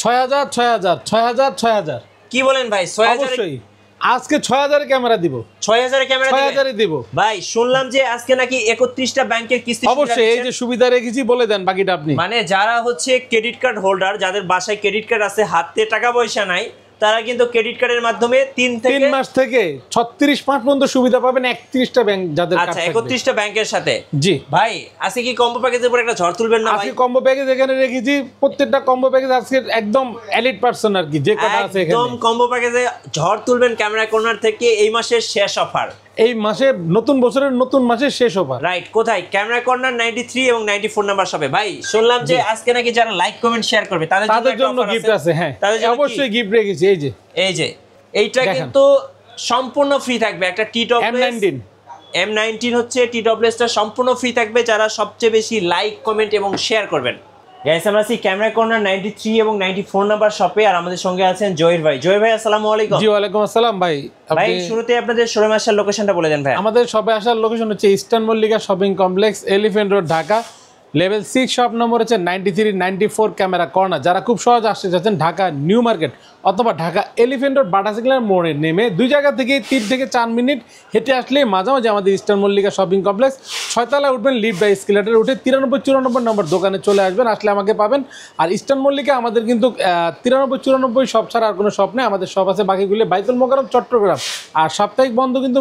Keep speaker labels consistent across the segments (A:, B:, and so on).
A: 6000 6000 6000 6000
B: কি বলেন ভাই? 6000
A: অবশ্যই আজকে 6000 এর ক্যামেরা দিব,
B: 6000 এর ক্যামেরা
A: 6000 এ দিব
B: ভাই। শুনলাম যে আজকে নাকি 31টা ব্যাংকের কিস্তি।
A: অবশ্যই এই যে সুবিধা রেখেছি, বলে দেন বাকিটা আপনি।
B: মানে যারা হচ্ছে ক্রেডিট কার্ড হোল্ডার, যাদের বাসায় ক্রেডিট কার্ড আছে, হাতে টাকা পয়সা নাই, তারা কিন্তু ক্রেডিট কার্ডের মাধ্যমে 3
A: মাস থেকে 36 মাস পর্যন্ত সুবিধা পাবেন 31টা ব্যাংক যাদের কাছে।
B: আচ্ছা, 31টা ব্যাংকের সাথে।
A: জি
B: ভাই আজকে কি কম্বো প্যাকেজের উপর একটা ঝড় তুলবেন না ভাই?
A: আজকে কম্বো প্যাকেজ এখানে রেখেছি, প্রত্যেকটা কম্বো প্যাকেজ আজকে একদম এলিট পারসন আর কি, যে কটা আছে এখানে
B: একদম কম্বো প্যাকেজে ঝড় তুলবেন ক্যামেরা কর্নার থেকে। এই মাসের শেষ অফার,
A: এই মাসে নতুন বছরের নতুন মাসের শেষ অফার।
B: রাইট। কোথায়? ক্যামেরা কর্নার 93 এবং 94 নাম্বার শপে। ভাই শুনলাম যে আজকে নাকি যারা লাইক কমেন্ট শেয়ার করবে তাদের
A: জন্য গিফট আছে। হ্যাঁ অবশ্যই গিফট রেখেছি। এই যে এইটা
B: কিন্তু সম্পূর্ণ ফ্রি থাকবে। একটা M19 হচ্ছে TWS-টা সম্পূর্ণ ফ্রি থাকবে যারা সবচেয়ে বেশি লাইক কমেন্ট এবং শেয়ার করবেন। গাইস আমরা আছি ক্যামেরা কর্নার 93 এবং 94 নাম্বার শপে, আর আমাদের সঙ্গে আছেন জহির ভাই। জহির ভাই আসসালামু আলাইকুম।
A: জি ওয়ালাইকুম আসসালাম ভাই।
B: ভাই শুরুতে আপনাদের শোরুমে আসার লোকেশনটা বলে দেন ভাই।
A: আমাদের শপে আসার লোকেশন হচ্ছে eastern Mallika shopping complex, elephant road, Dhaka. Level 6 shop number হচ্ছে 93 94 ক্যামেরা কর্নার। যারা খুব সহজ আসতে চাচ্ছেন ঢাকা নিউ মার্কেট অথবা ঢাকা এলিফ্যান্ট রোড বাটা সিগন্যাল মোড়ে নেমে দুই জায়গা থেকে 3 থেকে 4 মিনিট হেঁটে আসলে মাঝামাঝি আমাদের ইস্টার্ন মল্লিকা শপিং কমপ্লেক্স, 6 তলায় উঠবেন, লিফট বাই এসকেলেটরে উঠে 93 94 নম্বর দোকানে চলে আসবেন, আসলে আমাকে পাবেন। আর ইস্টার্ন মল্লিকা আমাদের কিন্তু 93 94 শপ ছাড়া আর কোনো শপ নেই। আমাদের শপ আছে বাকিগুলো বাইতুল মোকাররম চট্টগ্রাম। আর সাপ্তাহিক বন্ধ কিন্তু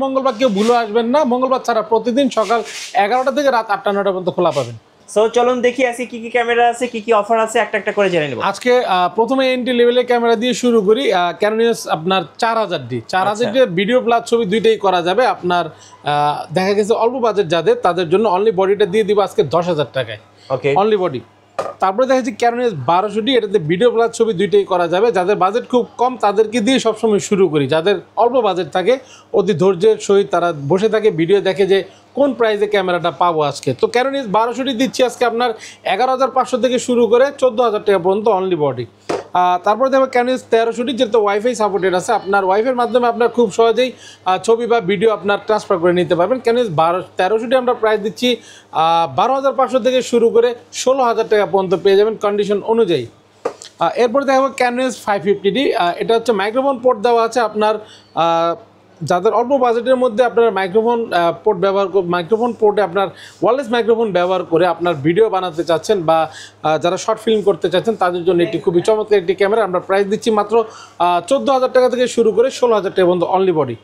A: মঙ্গলবার কেউ ভুলে আসবেন না। মঙ্গলবার ছাড়া প্রতিদিন সকাল 11টা থেকে রাত 8টা 9টা পর্যন্ত খোলা পাবেন।
B: সো চলুন দেখি আজকে কি কি ক্যামেরা আছে, কি কি অফার আছে, একটা করে জেনে নেব।
A: আজকে প্রথমে এন্ট্রি লেভেলের ক্যামেরা দিয়ে শুরু করি। ক্যানন EOS আপনার 4000D ভিডিও প্লাস ছবি দুইটাই করা যাবে। আপনার দেখা গেছে অল্প বাজেট যাদের, তাদের জন্য অনলি বডিটা দিয়ে দিব আজকে 10,000 টাকায়,
B: ওকে
A: অনলি বডি। তারপরে দেখা যাচ্ছে ক্যানন EOS 1200D, এটাতে ভিডিও প্লাস ছবি দুইটাই করা যাবে। যাদের বাজেট খুব কম তাদেরকে দিয়ে সবসময় শুরু করি। যাদের অল্প বাজেট থাকে অতি ধৈর্যের সহিত তারা বসে থাকে, ভিডিও দেখে যে কোন প্রাইসে ক্যামেরাটা পাবো আজকে। তো ক্যানন EOS 1200D দিচ্ছি আজকে আপনার 11,500 থেকে শুরু করে 14,000 টাকা পর্যন্ত অনলি বডি। তারপরে দেখো ক্যানন EOS 1300D, যেহেতু ওয়াইফাই সাপোর্টেড আছে, আপনার ওয়াইফাইয়ের মাধ্যমে আপনার খুব সহজেই ছবি বা ভিডিও আপনার ট্রান্সফার করে নিতে পারবেন। ক্যানন EOS 1300D আমরা প্রাইস দিচ্ছি 12,500 থেকে শুরু করে 16,000 টাকা পর্যন্ত পেয়ে যাবেন কন্ডিশন অনুযায়ী। এরপরে দেখো ক্যানন EOS 550D, এটা হচ্ছে মাইক্রোফোন পোর্ট দেওয়া আছে আপনার। যাদের অল্প বাজেটের মধ্যে আপনার মাইক্রোফোন পোর্টে আপনার ওয়্যারলেস মাইক্রোফোন ব্যবহার করে আপনার ভিডিও বানাতে চাচ্ছেন বা যারা শর্ট ফিল্ম করতে চাচ্ছেন তাদের জন্য এটি খুবই চমৎকার একটি ক্যামেরা। আমরা প্রাইস দিচ্ছি মাত্র 14,000 টাকা থেকে শুরু করে 16,000 টাকা পর্যন্ত অনলি বডি।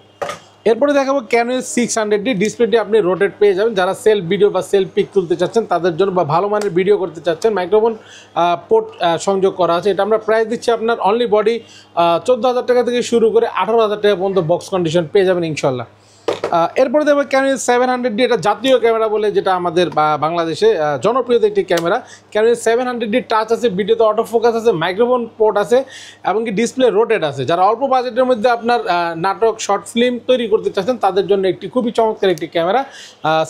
A: এরপরে দেখাবো ক্যানন EOS 600D, ডিসপ্লেটি আপনি রোটেট পেয়ে যাবেন। যারা সেলফ ভিডিও বা সেলফ পিক তুলতে চাচ্ছেন তাদের জন্য, বা ভালো মানের ভিডিও করতে চাচ্ছেন, মাইক্রোফোন পোর্ট সংযোগ করা আছে। এটা আমরা প্রাইস দিচ্ছি আপনার অনলি বডি 14,000 টাকা থেকে শুরু করে 18,000 টাকা পর্যন্ত বক্স কন্ডিশন পেয়ে যাবেন ইনশাল্লাহ। এরপরে দেখবো ক্যানন EOS 700D, এটা জাতীয় ক্যামেরা বলে, যেটা আমাদের বাংলাদেশে জনপ্রিয় একটি camera. Canon EOS 700D touch আছে, ভিডিওতে অটো ফোকাস আছে, মাইক্রোফোন পোর্ট আছে, এমনকি ডিসপ্লে রোটেট আছে। যারা অল্প বাজেটের মধ্যে আপনার নাটক শর্ট ফিল্ম তৈরি করতে চাচ্ছেন তাদের জন্য একটি খুবই চমৎকার একটি ক্যামেরা।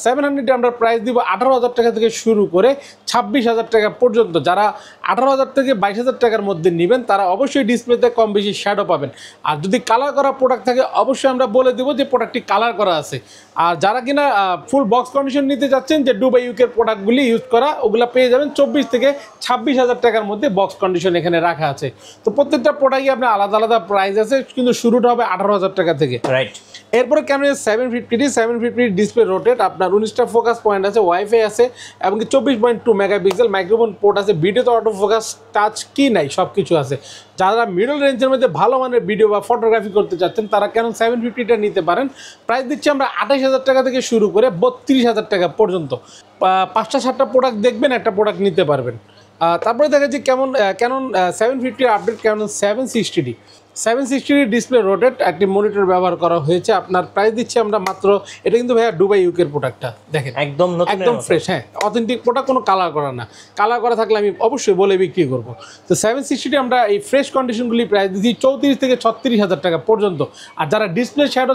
A: 700D আমরা প্রাইস দিব 18,000 টাকা থেকে শুরু করে 26,000 টাকা পর্যন্ত। যারা 18,000 থেকে 22,000 টাকার মধ্যে নেবেন তারা অবশ্যই ডিসপ্লেতে কম বেশি শ্যাডো পাবেন। আর যদি কালার করা প্রোডাক্ট থাকে অবশ্যই আমরা বলে দেবো যে প্রোডাক্টটি কালার করা আছে। আর যারা কিনা ফুল বক্স কন্ডিশন নিতে যাচ্ছেন, যে ডুবাই ইউকের প্রোডাক্টগুলি ইউজ করা, ওগুলো পেয়ে যাবেন 24 থেকে 26,000 টাকার মধ্যে বক্স কন্ডিশন এখানে রাখা আছে। তো প্রত্যেকটা প্রোডাক্টই আপনার আলাদা আলাদা প্রাইস আছে, কিন্তু শুরুটা হবে 18,000 টাকা থেকে।
B: রাইট।
A: এরপরে Canon EOS 750D display rotate, আপনার 19টা ফোকাস পয়েন্ট আছে, ওয়াইফাই আছে, এমনকি 24.2 মেগাপিক্সেল মাইক্রোফোন পোর্ট আছে, ভিডিওতে অটো ফোকাস টাচ কি নাই সব কিছু আছে। যারা মিডল রেঞ্জের মধ্যে ভালো মানের ভিডিও বা ফটোগ্রাফি করতে চাচ্ছেন তারা ক্যানন 750টা নিতে পারেন। প্রাইস দিচ্ছি আমরা 28,000 টাকা থেকে শুরু করে 32,000 টাকা পর্যন্ত। 5টা 7টা প্রোডাক্ট দেখবেন, একটা প্রোডাক্ট নিতে পারবেন। তারপরে দেখা যাচ্ছে Canon 750 update Canon 760D display rotate, একটি মনিটর ব্যবহার করা হয়েছে। আপনার প্রাইস দিচ্ছি আমরা মাত্র, এটা কিন্তু ভাইয়া দুবাই ইউকের প্রোডাক্টটা, দেখেন একদম ফ্রেশ, হ্যাঁ অথেন্টিক প্রোডাক্ট, কোনো কালার করা না। কালার করা থাকলে আমি অবশ্যই বলে বিক্রি করবো। তো 760D আমরা এই ফ্রেশ কন্ডিশনগুলি প্রাইস দিচ্ছি 34 থেকে 36,000 টাকা পর্যন্ত। আর যারা ডিসপ্লে শ্যাডো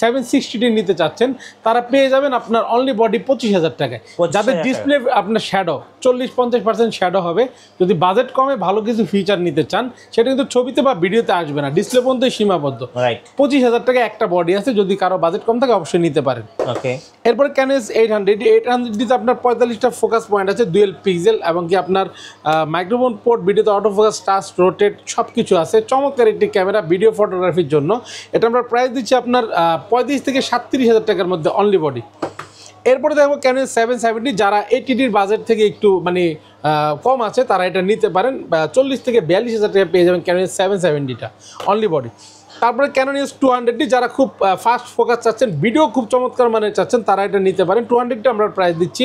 A: 760D নিতে চাচ্ছেন তারা পেয়ে যাবেন আপনার অনলি বডি 25,000 টাকায়। যাদের ডিসপ্লে আপনার শ্যাডো 40-50% শ্যাডো হবে, যদি বাজেট কমে ভালো কিছু ফিচার নিতে চান সেটা কিন্তু ছবিতে বা ভিডিওতে আসবে না, ডিসপ্লে পর্যন্ত সীমাবদ্ধ।
B: রাইট,
A: 25,000 টাকা একটা বডি আছে, যদি কারো বাজেট কম থাকে অবশ্যই নিতে পারেন।
B: ওকে।
A: এরপরে ক্যানন 800 আপনার 45টা ফোকাস পয়েন্ট আছে, ডুয়েল পিক্সেল, এবং কি আপনার মাইক্রোফোন পোর্ট, ভিডিওতে অটো ফোকাস, টাচ, রোটেট সব কিছু আছে। চমৎকার একটি ক্যামেরা ভিডিও ফটোগ্রাফির জন্য। এটা আমরা প্রাইস দিচ্ছি আপনার 35 থেকে 37,000 টাকার মধ্যে অনলি বডি। এরপরে দেখবো ক্যানন 770, যারা এইটিডির বাজেট থেকে একটু মানে কম আছে তারা এটা নিতে পারেন, 40 থেকে 42,000 টাকা পেয়ে যাবেন ক্যানন 770টা অনলি বডি। তারপরে ক্যানন EOS200, যারা খুব ফাস্ট ফোকাস চাচ্ছেন, ভিডিও খুব চমৎকার মানের চাচ্ছেন, তারা এটা নিতে পারেন। 200টা আমরা প্রাইস দিচ্ছি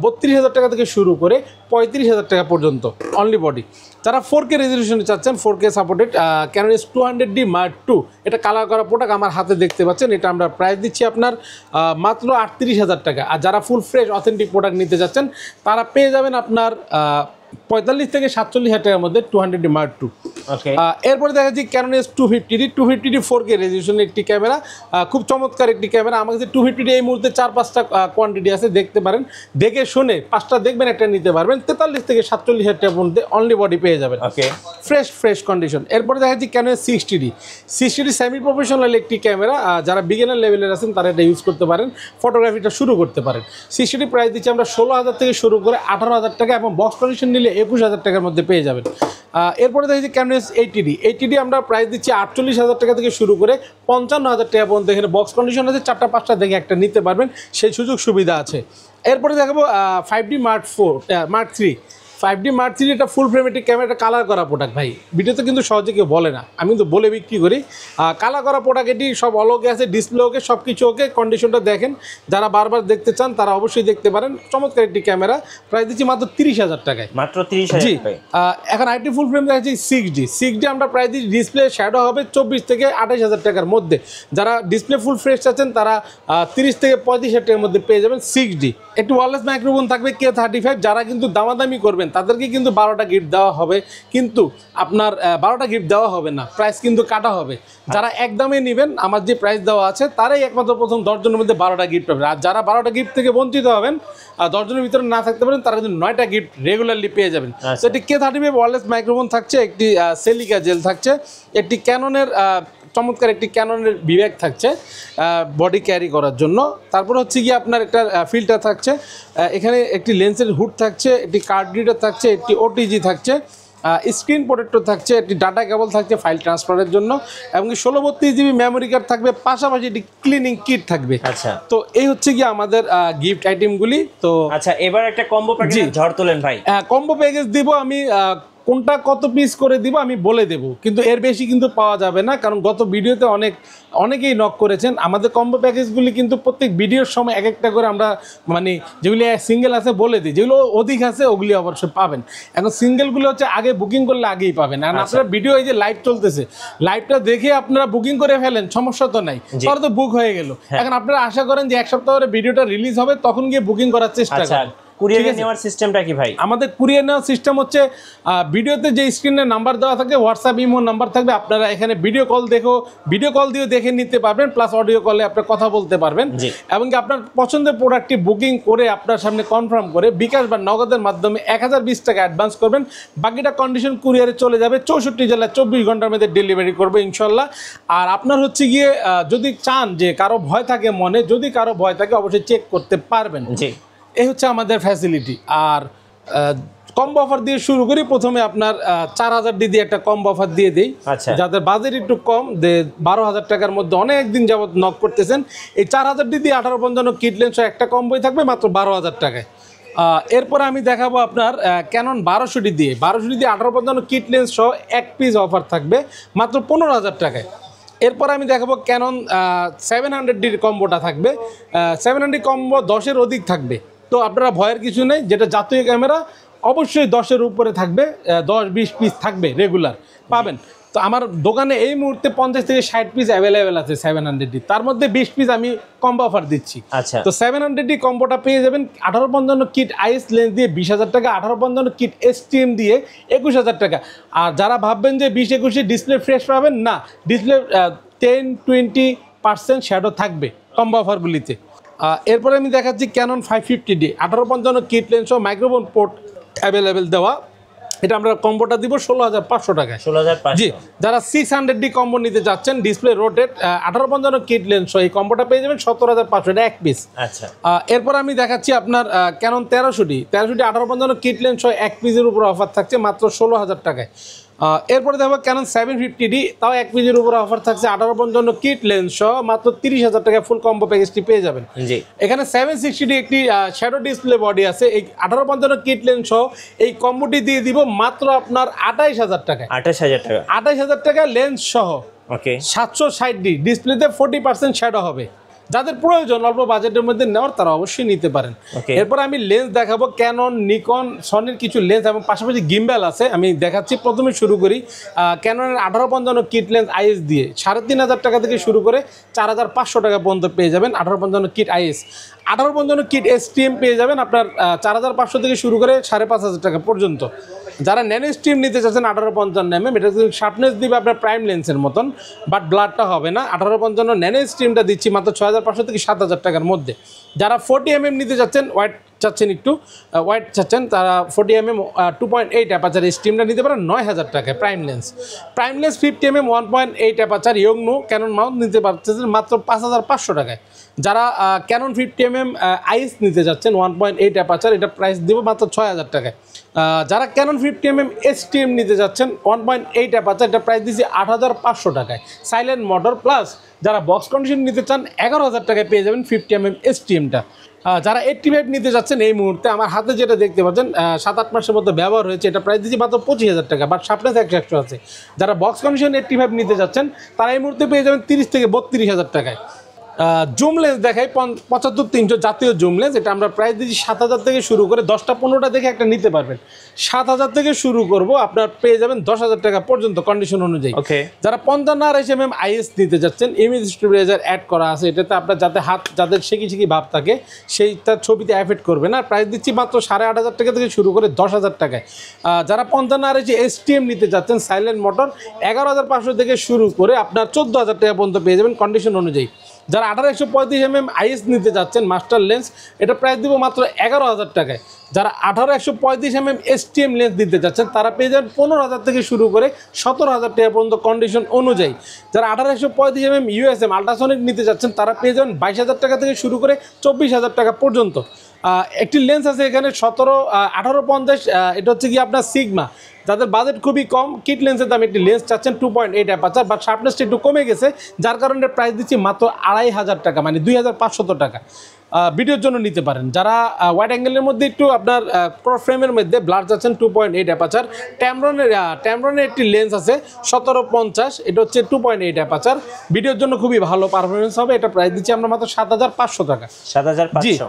A: 32,000 টাকা থেকে শুরু করে 35,000 টাকা পর্যন্ত অনলি বডি। যারা 4K রেজলিউশনে চাচ্ছেন, 4K supported Canon EOS200D Mark II, এটা কালার করা প্রোডাক্ট আমার হাতে দেখতে পাচ্ছেন, এটা আমরা প্রাইস দিচ্ছি আপনার মাত্র 38,000 টাকা। আর যারা ফুল ফ্রেশ অথেন্টিক প্রোডাক্ট নিতে চাচ্ছেন, তারা পেয়ে যাবেন আপনার 45 থেকে 47,000 টাকার মধ্যে 200D Mark II। এরপরে দেখা যাচ্ছে ক্যানন EOS250D 4K রেজলিউশনের একটি ক্যামেরা, খুব চমৎকার একটি ক্যামেরা। আমার কাছে 250D এই মুহূর্তে 4-5টা কোয়ান্টিটি আছে, দেখতে পারেন, দেখে শুনে 5টা দেখবেন, একটা নিতে পারবেন। 43 থেকে 47,000 টাকার মধ্যে অনলি বডি পেয়ে যাবেন, ফ্রেশ কন্ডিশন। এরপরে দেখা যাচ্ছে ক্যানন 60D সেমি প্রফেশনাল একটি ক্যামেরা, যারা বিগিনার লেভেলের আছেন তারা এটা ইউজ করতে পারেন, ফটোগ্রাফিটা শুরু করতে পারেন। 60D প্রাইস দিচ্ছি আমরা 16,000 থেকে শুরু করে 18,000 টাকা, এবং বক্স কন্ডিশন নিলে 21,000 টাকার মধ্যে পেয়ে যাবেন। এরপরে দেখছি ক্যানন 80D আমরা প্রাইস দিচ্ছি 48,000 টাকা থেকে শুরু করে 55,000 টাকা পর্যন্ত। এখানে বক্স কন্ডিশন আছে, 4টা-5টা দেখে একটা নিতে পারবেন, সেই সুযোগ সুবিধা আছে। এরপরে দেখাবো 5D Mark III 5D Mark III, এটা ফুল ফ্রেমেটিক ক্যামেরা, এটা কালার করা প্রোডাক্ট ভাই, ভিডিওতে কিন্তু সহজে কেউ বলে না, আমি কিন্তু বলে বিক্রি করি। কালার করা প্রোডাক্ট, এটি সব অলগে আছে, ডিসপ্লে ওকে, সব কিছু ওকে, কন্ডিশনটা দেখেন। যারা বারবার দেখতে চান তারা অবশ্যই দেখতে পারেন। চমৎকার একটি ক্যামেরা, প্রাইস দিচ্ছি মাত্র 30,000 টাকায়, মাত্র 30,000। জি, এখন আরেকটি ফুল ফ্রেম দেখাচ্ছি 6D আমরা প্রাইস দিচ্ছি, ডিসপ্লে শ্যাডো হবে 24 থেকে 28,000 টাকার মধ্যে। যারা ডিসপ্লে ফুল ফ্রেশ আছেন তারা 30 থেকে 35,000 টাকার মধ্যে পেয়ে যাবেন 6D। একটু ওয়্যারলেস মাইক্রোফোন থাকবে K35, যারা কিন্তু দামাদামি করবেন তাদেরকে কিন্তু 12টা গিফট দেওয়া হবে, কিন্তু আপনার 12টা গিফট দেওয়া হবে না, প্রাইস কিন্তু কাটা হবে। যারা একদমই নেবেন, আমার যে প্রাইস দেওয়া আছে, তারাই একমাত্র প্রথম 10 জনের মধ্যে 12টা গিফট পাবেন। আর যারা 12টা গিফট থেকে বঞ্চিত হবেন, 10 জনের ভিতরে না থাকতে পারেন, তারা কিন্তু 9টা গিফট রেগুলারলি পেয়ে যাবেন। তো এটি K35 ওয়্যারলেস মাইক্রোফোন থাকছে, একটি সিলিকা জেল থাকছে, একটি ক্যাননের চমৎকার একটি ক্যাননের বিভাগ থাকছে বডি ক্যারি করার জন্য। তারপর হচ্ছে কি আপনার একটা ফিল্টার থাকছে, এখানে একটি লেন্সের হুড থাকছে, একটি কার্ড রিডার থাকছে, একটি OTG থাকছে, স্ক্রিন প্রোটেক্টর থাকছে, একটি ডাটা কেবল থাকছে ফাইল ট্রান্সফারের জন্য, এবং 16-32 GB মেমোরি কার্ড থাকবে, পাশাপাশি একটি ক্লিনিং কিট থাকবে। আচ্ছা, তো এই হচ্ছে কি আমাদের গিফট আইটেমগুলি। তো আচ্ছা, এবার একটা কম্বো প্যাকেজ ঝড় তোলেন ভাই। কম্বো প্যাকেজ দিব আমি, কোনটা কত পিস করে দিব আমি বলে দেব, কিন্তু এর বেশি কিন্তু পাওয়া যাবে না, কারণ গত ভিডিওতে অনেকেই নক করেছেন। আমাদের কম্বো প্যাকেজগুলি কিন্তু প্রত্যেক ভিডিওর সময় এক একটা করে আমরা মানে যেগুলি সিঙ্গেল আছে বলে দিই, যেগুলো অধিক আছে ওগুলি অবশ্যই পাবেন। এখন সিঙ্গেলগুলো হচ্ছে আগে বুকিং করলে আগেই পাবেন। আর আপনারা ভিডিও এই যে লাইভ চলতেছে, লাইভটা দেখে আপনারা বুকিং করে ফেলেন, সমস্যা তো নাই, তাহলে তো বুক হয়ে গেল। এখন আপনারা আশা করেন যে এক সপ্তাহ পরে ভিডিওটা রিলিজ হবে, তখন গিয়ে বুকিং করার চেষ্টা করেন। কুরিয়ার নেওয়ার সিস্টেমটা কি ভাই? আমাদের কুরিয়ার নেওয়ার সিস্টেম হচ্ছে, ভিডিওতে যে স্ক্রিনে নাম্বার দেওয়া থাকে, হোয়াটসঅ্যাপ ইমো নাম্বার থাকবে, আপনারা এখানে ভিডিও কল দিয়েও দেখে নিতে পারবেন, প্লাস অডিও কলে আপনারা কথা বলতে পারবেন, এবং কি আপনার পছন্দের প্রোডাক্টটি বুকিং করে আপনার সামনে কনফার্ম করে বিকাশ বা নগদের মাধ্যমে 1020 টাকা অ্যাডভান্স করবেন, বাকিটা কন্ডিশন কুরিয়ারে চলে যাবে। 64 জেলায় 24 ঘন্টার মধ্যে ডেলিভারি করবে ইনশাল্লাহ। আর আপনার হচ্ছে গিয়ে যদি চান যে কারো ভয় থাকে মনে, যদি কারো ভয় থাকে অবশ্যই চেক করতে পারবেন। এই হচ্ছে আমাদের ফ্যাসিলিটি। আর কম্বো অফার দিয়ে শুরু করি। প্রথমে আপনার 4000 দিয়ে একটা কম্বো অফার দিয়ে দিই, যাদের বাজেট একটু কম, 12,000 টাকার মধ্যে অনেক দিন যাবত নক করতেছেন। এই 4000 দিয়ে 1855 কিট লেন্স একটা কম্বোই থাকবে মাত্র 12,000 টাকায়। এরপরে আমি দেখাবো আপনার ক্যানন 1200D দিয়ে 1855 কিট লেন্স সহ এক পিস অফার থাকবে মাত্র 15,000 টাকায়। এরপর আমি দেখাবো ক্যানন 700D কম্বোটা থাকবে। 700D কম্বো 10-এর অধিক থাকবে, তো আপনারা ভয়ের কিছু নেই। যেটা জাতীয় ক্যামেরা অবশ্যই 10-এর উপরে থাকবে, 10-20 পিস থাকবে রেগুলার পাবেন। তো আমার দোকানে এই মুহূর্তে 50 থেকে 60 পিস অ্যাভেলেবেল আছে 700D, তার মধ্যে 20 পিস আমি কম্বো অফার দিচ্ছি। আচ্ছা, তো 700D কম্বোটা পেয়ে যাবেন 1855 কিট আইএস লেন্স দিয়ে 20,000 টাকা, 1855 কিট STM দিয়ে 21,000 টাকা। আর যারা ভাববেন যে 20-21 ডিসপ্লে ফ্রেশ পাবেন, না, ডিসপ্লে 10-20% শ্যাডো থাকবে কম্বো অফারগুলিতে। এরপরে আমি দেখাচ্ছি ক্যানন 550D 1855 কিট লেন্স ও মাইক্রোফোন পোর্ট অ্যাভেলেবেল দেওয়া এটা আমরা কম্বোটা দিব 16,500 টাকায়।
B: 16,500।
A: জি, যারা 600D কম্বো নিতে যাচ্ছেন ডিসপ্লে রোটেট 1855 কিট লেন্স সহ এই কম্বোটা পেয়ে যাবেন 17,500, এটা এক পিস।
B: আচ্ছা,
A: এরপর আমি দেখাচ্ছি আপনার ক্যানন 1300D 1855 কিট লেন্স সহ এক পিসের উপর অফার থাকছে মাত্র 16,000 টাকায়। এরপরে দেখবো ক্যানন 750D, তাও এক পিসের উপর অফার থাকছে 1855 কিট লেন্স সহ মাত্র 30,000 টাকায় ফুল কম্বো প্যাকেজটি পেয়ে যাবেন।
B: জি,
A: এখানে 760D একটি শ্যাডো ডিসপ্লে বডি আছে, এই 1855 কিট লেন্স সহ এই কম্বোটি দিয়ে দিব মাত্র আপনার 28,000 টাকায়।
B: 28,000 টাকা।
A: 28,000 টাকা লেন্স সহ।
B: ওকে,
A: 760D ডিসপ্লেতে 40% শ্যাডো হবে। যাদের প্রয়োজন অল্প বাজেটের মধ্যে নেওয়ার তারা অবশ্যই নিতে পারেন। এরপর আমি লেন্স দেখাবো ক্যানন, নিকন, সনির কিছু লেন্স এবং পাশাপাশি গিম্বেল আছে আমি দেখাচ্ছি। প্রথমে শুরু করি ক্যাননের 1855 কিট লেন্স আইএস দিয়ে 3,500 টাকা থেকে শুরু করে 4,500 টাকা পর্যন্ত পেয়ে যাবেন 1855 কিট আইএস। 1855 কিট এসটিএম পেয়ে যাবেন আপনার 4,500 থেকে শুরু করে 5,500 টাকা পর্যন্ত। যারা ন্যানো স্ট্রিম নিতে চাচ্ছেন 1855 এটা শার্পনেস দিবে আপনার প্রাইম লেন্সের মতন, বাট ব্লাডটা হবে না। 1855 ন্যানো স্ট্রিমটা দিচ্ছি মাত্র 6,500 থেকে 7,000 টাকার মধ্যে। যারা 40mm নিতে চাচ্ছেন, ওয়াইড চাচ্ছেন, একটু ওয়াইড চাচ্ছেন, তারা 40mm 2.8 অ্যাপাচার স্ট্রিমটা নিতে পারেন 9,000 টাকায় prime lens. Prime lens 50mm 1.8 aperture ইয়ংনো ক্যানন মাউন্ট নিতে পারতেছেন মাত্র 5,500 টাকায়। যারা ক্যানন 50mm আইস নিতে যাচ্ছেন 1.8 অ্যাপাচার, এটা প্রাইস দেবো মাত্র 6,000 টাকায়। যারা ক্যানন 50mm এসটিএম নিতে যাচ্ছেন 1.8 অ্যাপাচার, এটা প্রাইস দিচ্ছি 8,500 টাকায় সাইলেন্ট মোটর প্লাস। যারা বক্স কন্ডিশন নিতে চান 11,000 টাকায় পেয়ে যাবেন 50mm এসটিএমটা। যারা 85 নিতে যাচ্ছেন এই মুহূর্তে আমার হাতে যেটা দেখতে পাচ্ছেন 7-8 মাসের মধ্যে ব্যবহার হয়েছে, এটা প্রাইস দিচ্ছি মাত্র 25,000 টাকা, বাট শার্পনেস 100 আছে। যারা বক্স কন্ডিশন 85 নিতে যাচ্ছেন তারা এই মুহূর্তে পেয়ে যাবেন 30 থেকে 32,000 টাকায়। জুম লেন্স দেখাই 75-300 জাতীয় জুম লেন্স, এটা আমরা প্রাইস দিচ্ছি 7,000 থেকে শুরু করে 10টা-15টা দেখে একটা নিতে পারবেন। 7,000 থেকে শুরু করব, আপনার পেয়ে যাবেন 10,000 টাকা পর্যন্ত কন্ডিশন অনুযায়ী। যারা 55 আইএস নিতে যাচ্ছেন ইমেজ স্টেবিলাইজার অ্যাড করা আছে, এটাতে আপনার যাতে হাত যাদের শেকি ভাব থাকে সেইটার ছবিতে এফেক্ট করবে না। প্রাইস দিচ্ছি মাত্র 8,500 টাকা থেকে শুরু করে 10,000 টাকায়। যারা 55 এসটিএম নিতে যাচ্ছেন সাইলেন্ট মোটর 11,500 থেকে শুরু করে আপনার 14,000 টাকা পর্যন্ত পেয়ে যাবেন কন্ডিশন অনুযায়ী। যারা 18-135mm আইএস নিতে যাচ্ছেন মাস্টার লেন্স, এটা প্রাইস দিব মাত্র 11,000 টাকায়। যারা 18-135mm এসটিএম লেন্স দিতে যাচ্ছেন তারা পেয়ে যাবেন 15,000 থেকে শুরু করে 17,000 টাকা পর্যন্ত কন্ডিশন অনুযায়ী। যারা 18-135mm ইউএসএম আল্ট্রাসনিক নিতে যাচ্ছেন তারা পেয়ে যাবেন 22,000 টাকা থেকে শুরু করে 24,000 টাকা পর্যন্ত। একটি লেন্স আছে এখানে 1850, এটা হচ্ছে কি আপনার সিগমা। যাদের বাজেট খুবই কম কিট লেন্সের দাম একটি লেন্স চাচ্ছেন 2.8 অ্যাপাচার, বাট শার্পনেসটা একটু কমে গেছে যার কারণে প্রাইস দিচ্ছি মাত্র 2,500 টাকা, মানে 2,500 টাকা। ভিডিওর জন্য নিতে পারেন। যারা ওয়াইড অ্যাঙ্গেলের মধ্যে একটু আপনার ক্রস ফ্রেমের মধ্যে ব্লার চাচ্ছেন 2.8 অ্যাপাচার, ট্যামরনের একটি লেন্স আছে 1750, এটা হচ্ছে 2.8 অ্যাপাচার। ভিডিওর জন্য খুবই ভালো পারফরমেন্স হবে, এটা প্রাইস দিচ্ছি আমরা মাত্র 7,500 টাকা।
B: 7,500।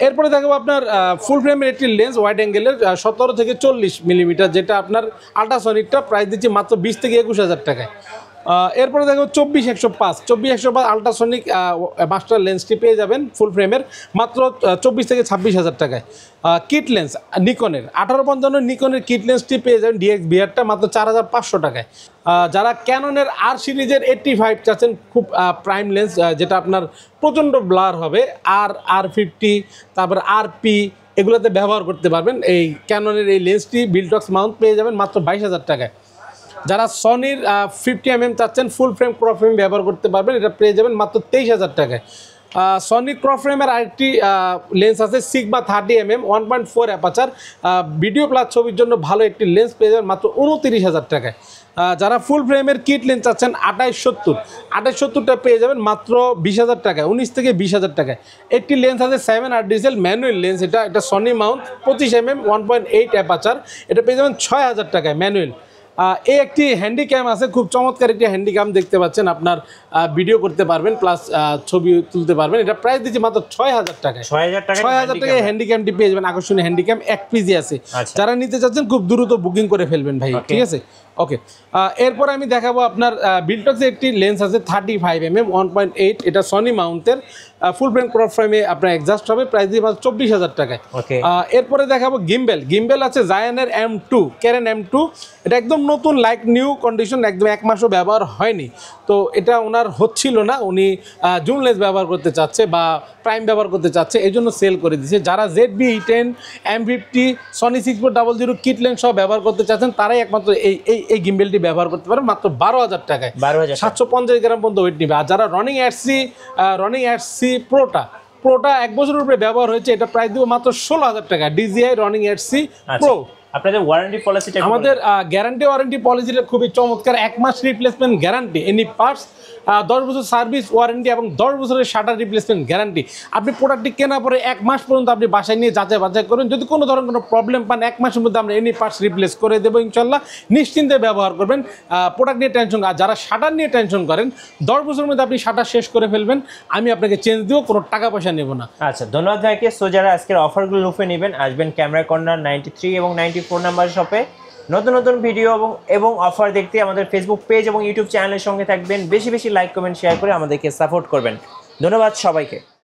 A: এরপরে দেখাবো আপনার ফুল ফ্রেমের একটি লেন্স ওয়াইড অ্যাঙ্গেলের 17 থেকে 40 মিলিমিটার, যেটা আপনার আল্ট্রাসনিকটা প্রাইস দিচ্ছি মাত্র 20 থেকে 21,000 টাকায়। এরপরে দেখো 24-105 আল্ট্রাসনিক মাস্টার লেন্সটি পেয়ে যাবেন ফুল ফ্রেমের মাত্র 24 থেকে 26,000 টাকায়। কিট লেন্স নিকনের 1855 নিকনের কিট লেন্সটি পেয়ে যাবেন ডিএক্স বিআরটা মাত্র 4,500 টাকায়। যারা ক্যাননের আর সিরিজের 85 চাচ্ছেন খুব প্রাইম লেন্স, যেটা আপনার প্রচণ্ড ব্লার হবে, R50 তারপর RP এগুলোতে ব্যবহার করতে পারবেন, এই ক্যাননের এই লেন্সটি বিলটক্স মাউন্ট পেয়ে যাবেন মাত্র 22,000 টাকায়। যারা সনির 50mm চাচ্ছেন ফুল ফ্রেম ক্রপ ফ্রেম ব্যবহার করতে পারবেন, এটা পেয়ে যাবেন মাত্র 23,000 টাকায়। সনি ক্রপ ফ্রেমের আরেকটি লেন্স আছে sigma 30mm 1.4 aperture, video plus ছবির জন্য ভালো একটি লেন্স পেয়ে যাবেন মাত্র 29,000 টাকায়। যারা ফুল ফ্রেমের কিট লেন্স চাচ্ছেন 28-70টা পেয়ে যাবেন মাত্র 20,000 টাকায়, 19 থেকে 20,000 টাকায়। একটি লেন্স আছে 7R ডিজেল ম্যানুয়াল লেন্স, এটা সনি মাউন্ট 25mm 1.8 অ্যাপাচার, এটা পেয়ে যাবেন 6,000 টাকায় ম্যানুয়াল। এই একটি হ্যান্ডিক্যাম আছে, খুব চমৎকার একটি হ্যান্ডিক্যাম দেখতে পাচ্ছেন, আপনার ভিডিও করতে পারবেন প্লাস ছবি তুলতে পারবেন, এটা প্রাইস দিচ্ছি মাত্র 6,000 টাকায়। 6,000 টাকায় হ্যান্ডিক্যামটি পেয়ে যাবেন, আকর্ষণীয় হ্যান্ডিক্যাম এক পিজি আছে। যারা নিতে চাচ্ছেন খুব দ্রুত বুকিং করে ফেলবেন ভাই, ঠিক আছে? ওকে, এরপর আমি দেখাবো আপনার বিলটক্সের একটি লেন্স আছে 35mm 1.8, এটা সনি মাউন্টের ফুল ফ্রেম ক্রপ ফ্রেমে আপনার এক্সাস্ট হবে, প্রাইস দিয়ে মাত্র 24,000 টাকায়।
B: ওকে,
A: এরপরে দেখাবো গিম্বেল আছে জায়ানের M2, ক্যারেন M2, এটা একদম নতুন লাইক নিউ কন্ডিশন, একদম 1 মাসও ব্যবহার হয়নি। তো এটা ওনার হচ্ছিল না, উনি জুমলেস ব্যবহার করতে চাচ্ছে বা প্রাইম ব্যবহার করতে চাচ্ছে, এই জন্য সেল করে দিচ্ছে। যারা ZB-E10, M50, Sony 6400 kit lens সহ ব্যবহার করতে চাচ্ছেন তারাই একমাত্র এই গিম্বেলটি ব্যবহার করতে পারে মাত্র 12,000 টাকায়।
B: 12,000
A: 750 গ্রাম পর্যন্ত ওয়েট নিবে। আর যারা রনিং প্রোটা 1 বছরের উপরে ব্যবহার হয়েছে, এটা প্রাইস দিব মাত্র 16,000 টাকা। DJI রনিং এডসি pro.
B: আপনাদের ওয়ারেন্টি পলিসিটা
A: আমাদের গ্যারান্টি ওয়ারেন্টি পলিসিটা খুবই চমৎকার। 1 মাস রিপ্লেসমেন্ট গ্যারান্টি এনি পার্টস, 10 বছর সার্ভিস ওয়ারেন্টি এবং 10 বছরের শাটার রিপ্লেসমেন্ট গ্যারান্টি। আপনি প্রোডাক্টটি কেনার পরে 1 মাস পর্যন্ত আপনি বাসায় নিয়ে যাচাই বাছাই করুন, যদি কোনো ধরনের কোনো প্রবলেম পান 1 মাসের মধ্যে আমরা এনি পার্টস রিপ্লেস করে দেবো ইনশাল্লাহ। নিশ্চিন্তে ব্যবহার করবেন, প্রোডাক্ট নিয়ে টেনশন। আর যারা শাটার নিয়ে টেনশন করেন 10 বছরের মধ্যে আপনি শাটার শেষ করে ফেলবেন, আমি আপনাকে চেঞ্জ দেবো, কোনো টাকা পয়সা নেব না।
B: আচ্ছা, ধন্যবাদ ভাইকে। সো যারা আজকের অফারগুলো লুফে নেবেন, আসবেন ক্যামেরা কর্নার 93 এবং 94 নাম্বার শপে। নতুন নতুন ভিডিও এবং অফার দেখতে আমাদের ফেসবুক পেজ এবং ইউটিউব চ্যানেলের সঙ্গে থাকবেন। বেশি বেশি লাইক কমেন্ট শেয়ার করে আমাদেরকে সাপোর্ট করবেন। ধন্যবাদ সবাইকে।